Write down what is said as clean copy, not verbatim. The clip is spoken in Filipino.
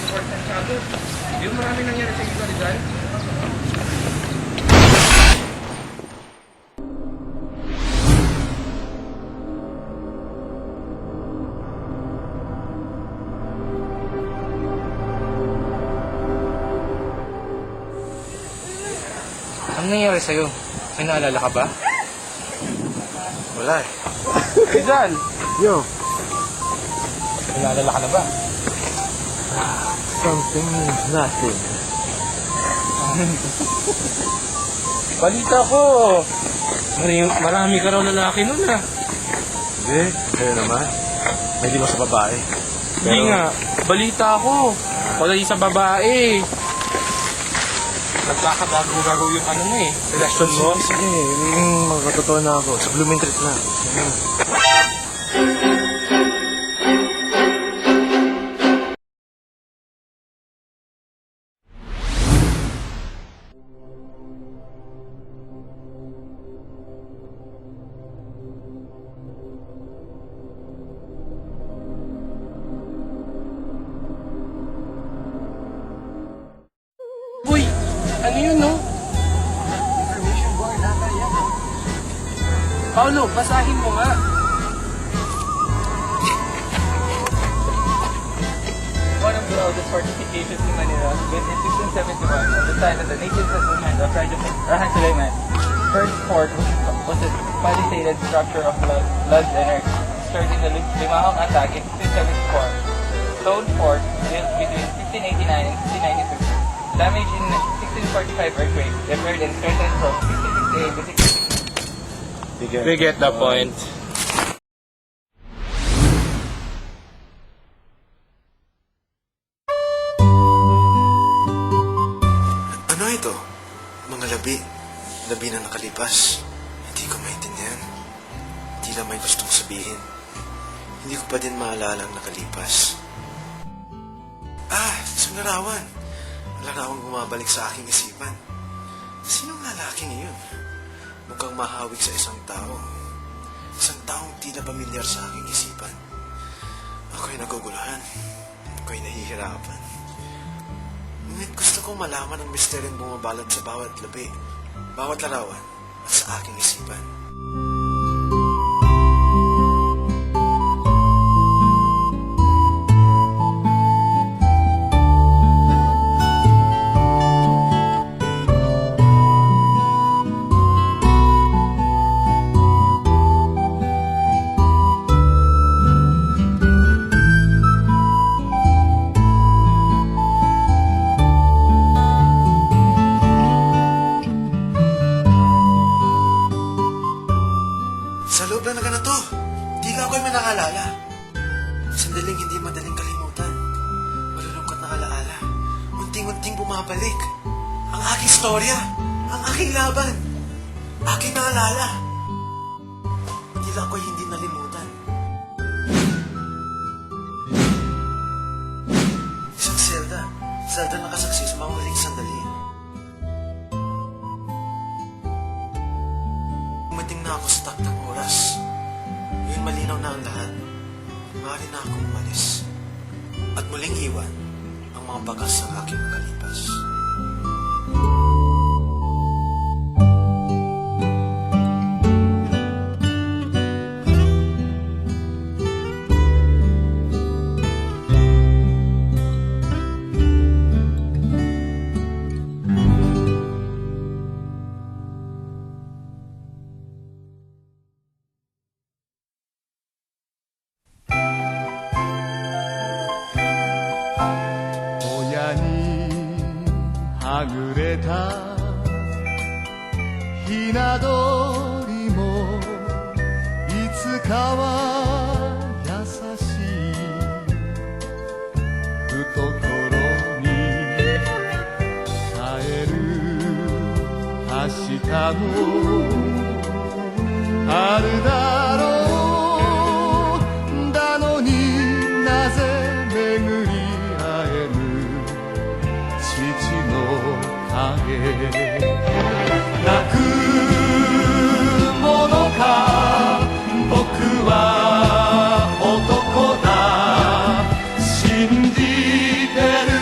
important shadow. Yung marami nangyari sa iba, Rizal. Ano nangyari sa'yo? May naalala ka ba? Wala eh. Rizal! Yo, May naalala ka na ba? something means nothing. Balita ko! Marami ka raw lalaki nun ah. Hindi, kayo naman. May di mo sa babae. Hindi nga, balita ko. Wala sa babae. Nagkakagago-gago yung ano mo eh. Relasyon mo. Sige, magkatotoo na ako. Sa Blooming Treat na. Uy! Ano yun no? Information board, nata yan. Paolo, basahin mo nga. One of the oldest fortifications in Manila, built in 1671 on the site of the native settlement of Rahan Sulaiman. First fort was a palisaded structure of logs and earth, stored in the Limahong attack in 1674. Stone fort built between 1689 and 1692. Damage in 1645 earthquake, repaired and strengthened from 1668 to 1660. We get the point. Ano ito? Mga labi. Labi na nakalipas. Hindi ko maintindihan. Tila may gustong sabihin. Hindi ko pa din maalala ang nakalipas. Sa larawan. Larawang bumabalik sa aking isipan. Sinong lalaking iyon? Mukhang mahawig sa isang tao. Isang taong tila pamilyar sa aking isipan. Ako'y naguguluhan. Ako'y nahihirapan. Ngunit gusto kong malaman ang misteryong bumabalot sa bawat labi, bawat larawan, at sa aking isipan. Sa loob na ganito, di ka ako'y manakaalala. Sandaling hindi madaling kalimutan. Malulungkot na alaala. Unting-unting bumabalik. Ang aking storya, ang aking laban, aking naalala. Tila ako'y hindi nalimutan. Isang Zelda nakasaksi sa mga huling sandali. Dumating na ako sa taktang oras. Ngayon malinaw na ang lahat. Maaari na akong umalis. At muling iwan ang mga bagas ng aking nakalipas.親にはぐれたひな鳥もいつかは優しい懐に帰る明日もあるだろうだのになぜ巡り会えぬ父の影泣くものか僕は男だ信じてる